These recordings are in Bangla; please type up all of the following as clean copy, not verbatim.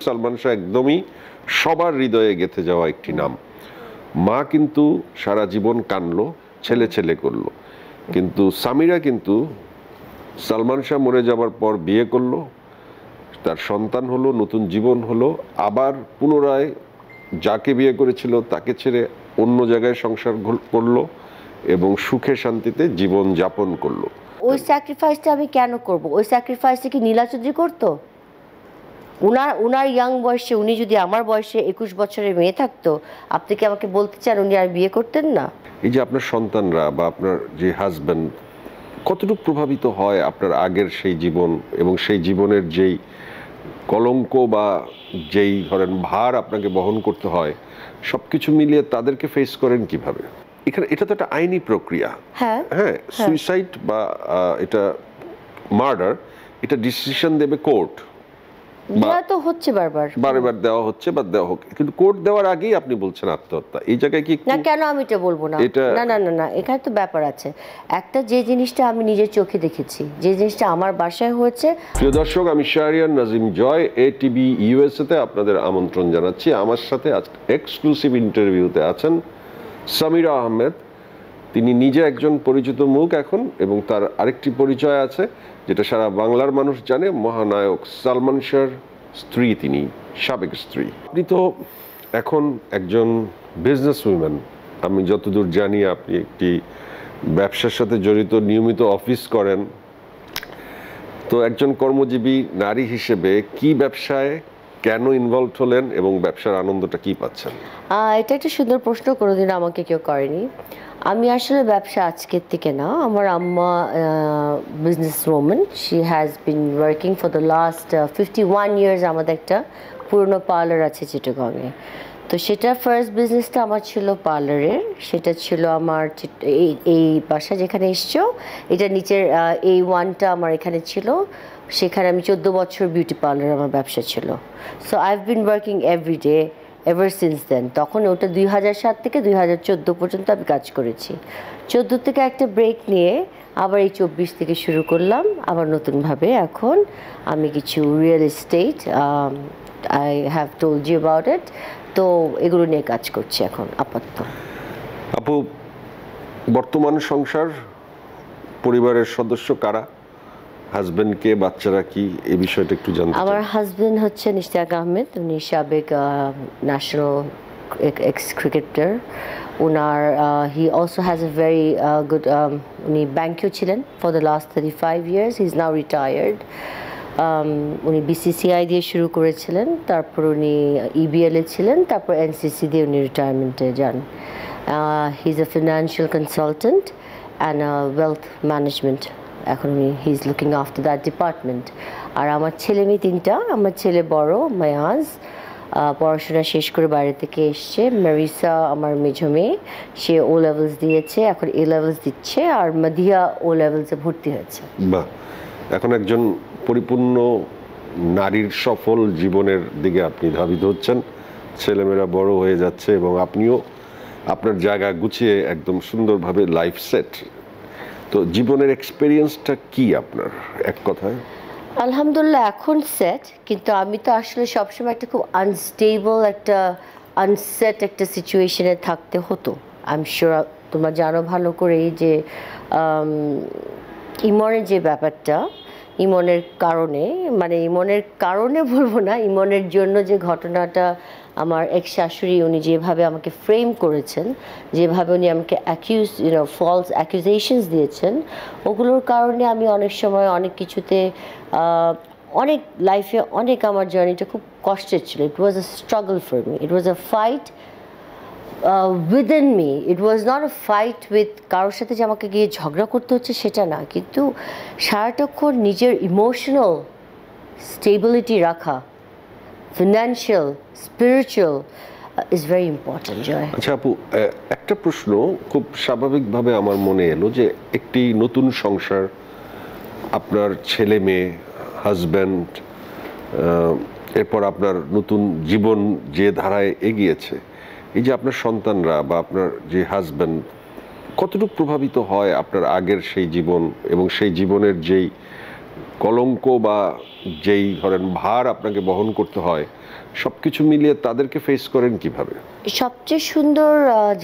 সালমান শাহ একদমই সবার হৃদয়ে গেঁথে যাওয়া একটি নাম। মা কিন্তু সারা জীবন কানলো, ছেলে ছেলে করলো, কিন্তু সামিরা কিন্তু সালমান শাহ মরে যাবার পর বিয়ে করলো, তার সন্তান হলো, নতুন জীবন হলো, আবার পুনরায় যাকে বিয়ে করেছিল তাকে ছেড়ে অন্য জায়গায় সংসার করলো এবং সুখে শান্তিতে জীবন যাপন করলো। ওই স্যাক্রিফাইসটা আমি কেন করব? ওই স্যাক্রিফাইসটা কি নীলা চৌধুরী করতো? উনার ইয়াং বয়সে, উনি যদি আমার বয়সে 21 বছরের মেয়ে থাকতো, আপনি কি আমাকে বলতে চান উনি আর বিয়ে করতেন না? এই যে আপনার সন্তানরা বা আপনার যে হাজব্যান্ড কতটুকু প্রভাবিত হয় আপনার আগের সেই জীবন এবং সেই জীবনের যেই কলঙ্ক বা যেই ধরেন ভার আপনাকে বহন করতে হয়, সবকিছু মিলিয়ে তাদেরকে ফেস করেন কিভাবে? এখানে এটা তো একটা আইনি প্রক্রিয়া। হ্যাঁ, সুইসাইড বা এটা মার্ডার, এটা ডিসিশন দেবে কোর্ট। দেওয়া তো হচ্ছে বারবার দেওয়া হচ্ছে বা দেওয়া হোক, কিন্তু কোর্ট দেওয়ার আগেই আপনি বলছেন আত্মহত্যা। এই জায়গায় কি না, কেন আমি এটা বলবো না? না না না না, এখানে তো ব্যাপার আছে। একটা যে জিনিসটা আমি নিজের চোখে দেখেছি, যে জিনিসটা আমার বাসায় হয়েছে। প্রিয় দর্শক, আমি শাহরিয়ার নাজিম জয়, এটিভি ইউএসএতে আপনাদের আমন্ত্রণ জানাচ্ছি। আমার সাথে আজ এক্সক্লুসিভ ইন্টারভিউতে আছেন সামিরা আহমেদ। তিনি নিজে একজন পরিচিত মুখ এখন, এবং তার আরেকটি পরিচয় আছে যেটা সারা বাংলার মানুষ জানে, মহানায়ক সালমান শাহর স্ত্রী, তিনি সাবেক স্ত্রী। আপনি তো এখন একজন বিজনেস উইম্যান, আমি যতদূর জানি আপনি একটি ব্যবসার সাথে জড়িত, নিয়মিত অফিস করেন। তো একজন কর্মজীবী নারী হিসেবে কি ব্যবসায় কেন ইনভলভ হলেন এবং ব্যবসার আনন্দটা কি পাচ্ছেন? এটা একটা সুন্দর প্রশ্ন, কোনোদিন আমাকে কেউ করেনি। আমি আসলে ব্যবসা আজকের থেকে না, আমার আম্মা business woman, she has been working for the last 51 years. আমাদের একটা পুরনো পার্লার আছে চিটাগংয়ে। তো সেটা ফার্স্ট বিজনেসটা আমার ছিল পার্লারের। সেটা ছিল আমার এই বাসা যেখানে এসছো, এটা নিচের A1টা আমার এখানে ছিল। সেখানে আমি 14 বছর বিউটি পার্লার আমার ব্যবসা ছিল। So I have been working everyday ever since then. তখন ওটা 2007 থেকে 2014 পর্যন্ত আমি কাজ করেছি। 14 থেকে একটা ব্রেক নিয়ে আবার এই 24 থেকে শুরু করলাম আবার নতুনভাবে। এখন আমি কিছু real estate, I have told you about it, তো এগুলো নিয়ে কাজ করছি এখন আপাতত। আপু, বর্তমান সংসার পরিবারের সদস্য কারা? হাজবেন্ড কে, বাচ্চারা কি, এই বিষয়টা একটু জানতে চাই। আমার হাজবেন্ড হচ্ছে ইশতিয়াক আহমেদ, উনি সাবেক national x cricketer. Owner he also has a very good, উনি ব্যাংকেও ছিলেন for the last 35 years. He is now retired. উনি বিসিসিআই দিয়ে শুরু করেছিলেন, তারপর উনি ইবিএলে ছিলেন, তারপর এনসিসি দিয়ে উনি রিটায়ারমেন্টে যান। He is a financial consultant and wealth management. এখন he is looking after that department. আর আমার ছেলে মেয়ে 3টা। আমার ছেলে বড় মায়াজ, পড়াশোনা শেষ করে বাইরে থেকে এসছে। মেরিসা আমার মেঝো মেয়ে, সে ও লেভেলস দিয়েছে, এখন এ লেভেলস দিচ্ছে। আর মাদিয়া ও লেভেলসে ভর্তি হয়েছে। বাহ, এখন একজন পরিপূর্ণ নারীর সফল জীবনের দিকে আপনি ধাবিত হচ্ছেন। ছেলেমেয়েরা বড় হয়ে যাচ্ছে এবং আপনিও আপনার জায়গা গুছিয়ে একদম সুন্দরভাবে লাইফ সেট। তো জীবনের এক্সপেরিয়েন্সটা কি আপনার, এক কথায়? আলহামদুলিল্লাহ এখন সেট, কিন্তু আমি তো আসলে সবসময় একটা খুব আনস্টেবল, একটা আনসেট একটা সিচুয়েশনে থাকতে হতো। আই এম শিওর তোমরা জানো ভালো করেই যে ইমনের যে ব্যাপারটা, ইমনের কারণে, মানে ইমনের কারণে বলবো না, ইমনের জন্য যে ঘটনাটা, আমার এক শাশুড়ি উনি যেভাবে আমাকে ফ্রেম করেছেন, যেভাবে উনি আমাকে ফলস অ্যাকিউজেশনস দিয়েছেন, ওগুলোর কারণে আমি অনেক সময় অনেক কিছুতে, অনেক লাইফে অনেক, আমার জার্নিটা খুব কষ্টের ছিল। It was a struggle for me, it was a fight within me. It was not a fight with কারোর সাথে যে আমাকে গিয়ে ঝগড়া করতে হচ্ছে সেটা না, কিন্তু সারাটাক্ষণ নিজের ইমোশনাল স্টেবিলিটি রাখা, financial, spiritual is very important. Joy, আচ্ছা আপু, একটা প্রশ্ন খুব স্বাভাবিকভাবে আমার মনে এলো যে একটি নতুন সংসার, আপনার ছেলে মেয়ে, হাজব্যান্ড, এরপর আপনার নতুন জীবন যে ধারায় এগিয়েছে, এই যে আপনার সন্তানরা বা আপনার যে হাজব্যান্ড কতটুকু প্রভাবিত হয় আপনার আগের সেই জীবন এবং সেই জীবনের যেই কলঙ্ক বা যেই ধরেন ভার আপনাকে বহন করতে হয়, সবকিছু মিলিয়ে তাদেরকে ফেস করেন কিভাবে? সবচেয়ে সুন্দর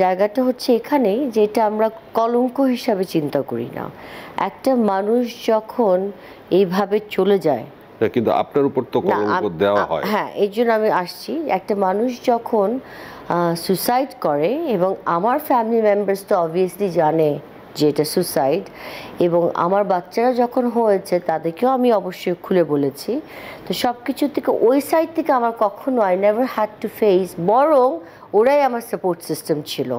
জায়গাটা হচ্ছে এখানেই, যেটা আমরা কলঙ্ক হিসাবে চিন্তা করি না। একটা মানুষ যখন এইভাবে চলে যায়, কিন্তু আপনার উপর তো কলঙ্ক দেওয়া হয়। হ্যাঁ, এই জন্য আমি আসছি। একটা মানুষ যখন সুসাইড করে, এবং আমার ফ্যামিলি মেম্বার্স তো অবভিয়াসলি জানে যে এটা সুসাইড, এবং আমার বাচ্চারা যখন হয়েছে তাদেরকেও আমি অবশ্যই খুলে বলেছি। তো সব কিছু থেকে ওই সাইড থেকে আমার কখনো I never had to face, বরং ওরাই আমার সাপোর্ট সিস্টেম ছিল।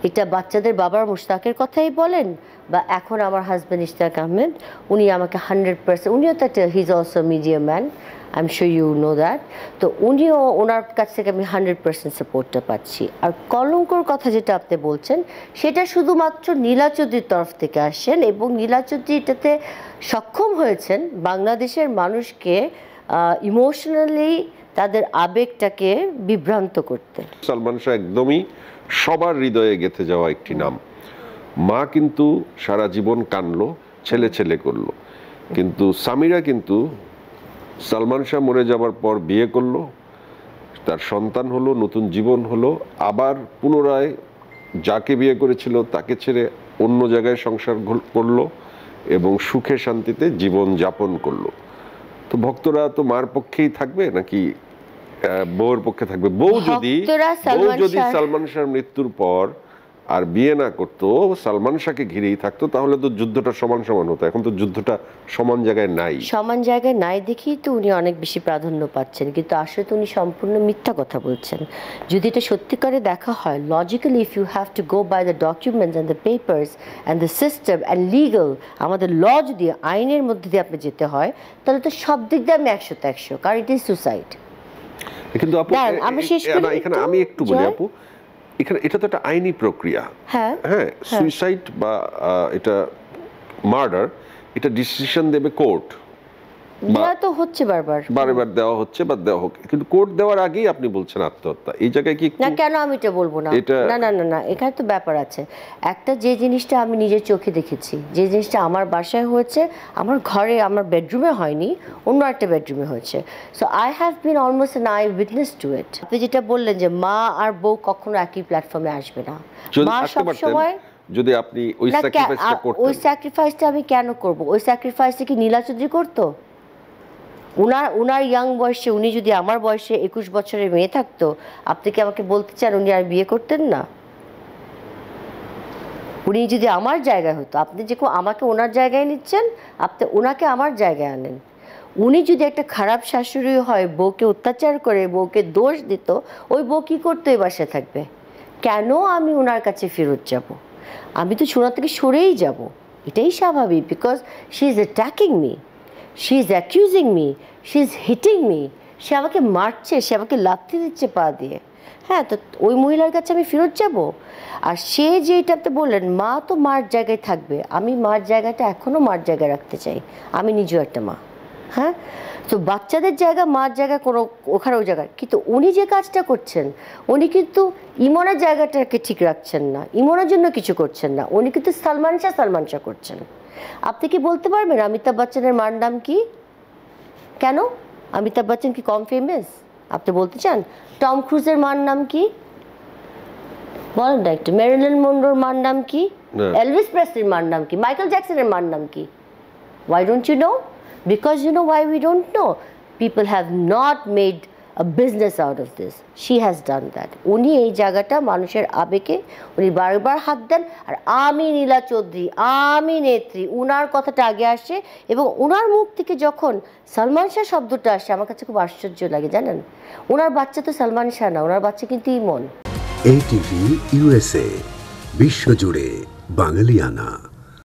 এটা বাচ্চাদের বাবার মুশতাকের কথাই বলেন, বা এখন আমার হাজব্যান্ড ইশতাক আহমেদ, উনি আমাকে 100%, উনিও তো একটা, he is also media man, I am sure you know that. তো উনিও, ওনার কাছ থেকে আমি 100% সাপোর্টটা পাচ্ছি। আর কলঙ্কর কথা যেটা আপনি বলছেন, সেটা শুধুমাত্র নীলা চৌধুরীর তরফ থেকে আসেন, এবং নীলা চৌধুরী এটাতে সক্ষম হয়েছেন বাংলাদেশের মানুষকে ইমোশনালি তাদের আবেগটাকে বিভ্রান্ত করতে। সালমান শাহ একদমই সবার হৃদয়ে গেঁথে যাওয়া একটি নাম। মা কিন্তু সারা জীবন কানলো, ছেলে ছেলে করলো, কিন্তু সামিরা কিন্তু সালমান শাহ মরে যাবার পর বিয়ে করলো, তার সন্তান হলো, নতুন জীবন হলো, আবার পুনরায় যাকে বিয়ে করেছিল তাকে ছেড়ে অন্য জায়গায় সংসার করলো এবং সুখে শান্তিতে জীবন যাপন করলো। তো ভক্তরা তো মার পক্ষেই থাকবে নাকি বউয়ের পক্ষে থাকবে? বউ যদি সালমান শাহর মৃত্যুর পর আর বিয়ে না করতো, সালমান শাহকে ঘিরেই থাকতো, তাহলে তো যুদ্ধটা সমান সমান হতো। এখন তো যুদ্ধটা সমান জায়গায় নাই। সমান জায়গায় নাই দেখেই তো উনি অনেক বেশি প্রাধান্য পাচ্ছেন, কিন্তু আসলে তো উনি সম্পূর্ণ মিথ্যা কথা বলছেন। যদি এটা সত্যিকারে দেখা হয়, logically if you have to go by the documents and the papers and the system and legal, আমাদের ল যদি আইনের মধ্যে দিয়ে আপনি যেতে হয়, তাহলে তো সব দিক দিয়ে আমি 100-100, কারণ ইট ইজ সুসাইড। কিন্তু আপু, এখানে আমি একটু বলি আপু, এখানে এটা তো একটা আইনি প্রক্রিয়া। হ্যাঁ, সুইসাইড বা এটা মার্ডার, এটা ডিসিশন দেবে কোর্ট। দেওয়া তো হচ্ছে বারবার দেওয়া হচ্ছে বা দেওয়া হোক, কিন্তু কোর্ট দেওয়ার আগেই আপনি বলছেন আত্মহত্যা। এই জায়গায় কি না, কেন আমি এটা বলবো না? না না না না, এখানে তো ব্যাপার আছে। একটা, যে জিনিসটা আমি নিজের চোখে দেখেছি, যে জিনিসটা আমার বাসায় হয়েছে, আমার ঘরে, আমার বেডরুমে হয়নি, অন্য একটা বেডরুমে হয়েছে। So I have been almost an eyewitness to it. আপনি যেটা বললেন যে মা আর বউ কখনো একই প্ল্যাটফর্মে আসবে না, মা সবসময়, যদি আপনি ওই স্যাক্রিফাইসটা করতেন। ওই স্যাক্রিফাইসটা আমি কেন করব? ওই স্যাক্রিফাইসটা কি নীলা চৌধুরী করতো? উনার ইয়াং বয়সে, উনি যদি আমার বয়সে 21 বছরের মেয়ে থাকতো, আপনি কি আমাকে বলতে চান উনি আর বিয়ে করতেন না? উনি যদি আমার জায়গায় হতো, আপনি যে আমাকে ওনার জায়গায় নিচ্ছেন, আপনি ওনাকে আমার জায়গায় আনেন। উনি যদি একটা খারাপ শাশুড়ি হয়, বউকে অত্যাচার করে, বউকে দোষ দিত, ওই বউ কী করতো? এই বাসায় থাকবে কেন? আমি ওনার কাছে ফেরত যাব? আমি তো সোনা থেকে সরেই যাব, এটাই স্বাভাবিক। Because she is attacking me, she is accusing me, she is hitting me, সে আমাকে মারছে, সে আমাকে লাথি দিচ্ছে পা দিয়ে। হ্যাঁ, তো ওই মহিলার কাছে আমি ফেরত যাব? আর সে যে এটাতে বললেন, মা তো মার জায়গায় থাকবে, আমি মার জায়গাটা এখনও মার জায়গায় রাখতে চাই, আমি নিজেও একটা মা। হ্যাঁ, তো বাচ্চাদের জায়গা, মার জায়গা কোনো ওখানে ওই জায়গায়, কিন্তু উনি যে কাজটা করছেন, উনি কিন্তু ইমনের জায়গাটাকে ঠিক রাখছেন না, ইমনের জন্য কিছু করছেন না, উনি কিন্তু সালমান শাহ করছেন। আপনি কি বলতে পারবেন অমিতাভ বচ্চনের মার নাম কি? কেন অমিতাভ বচ্চন কি কম ফেমাস? আপনি বলতে চান? টম ক্রুজের মার নাম কি বলেন না একটু? মেরিলিন মনরোর মার নাম কি? এলভিস প্রেসলির মার নাম কি? মাইকেল জ্যাকসনের মার নাম কি? Why don't you know? Because you know why we don't know? People have not made a business out of this. She has done that. উনি এই জায়গাটা মানুষের আবেগে উনি বারবার হাত দেন। আর আমি নীলা চৌধুরী, আমি নেত্রী, উনার কথাটা আগে আসে, এবং উনার মুখ থেকে যখন সালমান শাহ শব্দটা আসে, আমার কাছে খুব আশ্চর্য লাগে, জানেন? ওনার বাচ্চা তো সালমান শাহ না, ওনার বাচ্চা কিন্তু ইমন। ATV USA, বিশ্বজুড়ে বাঙালিয়ানা।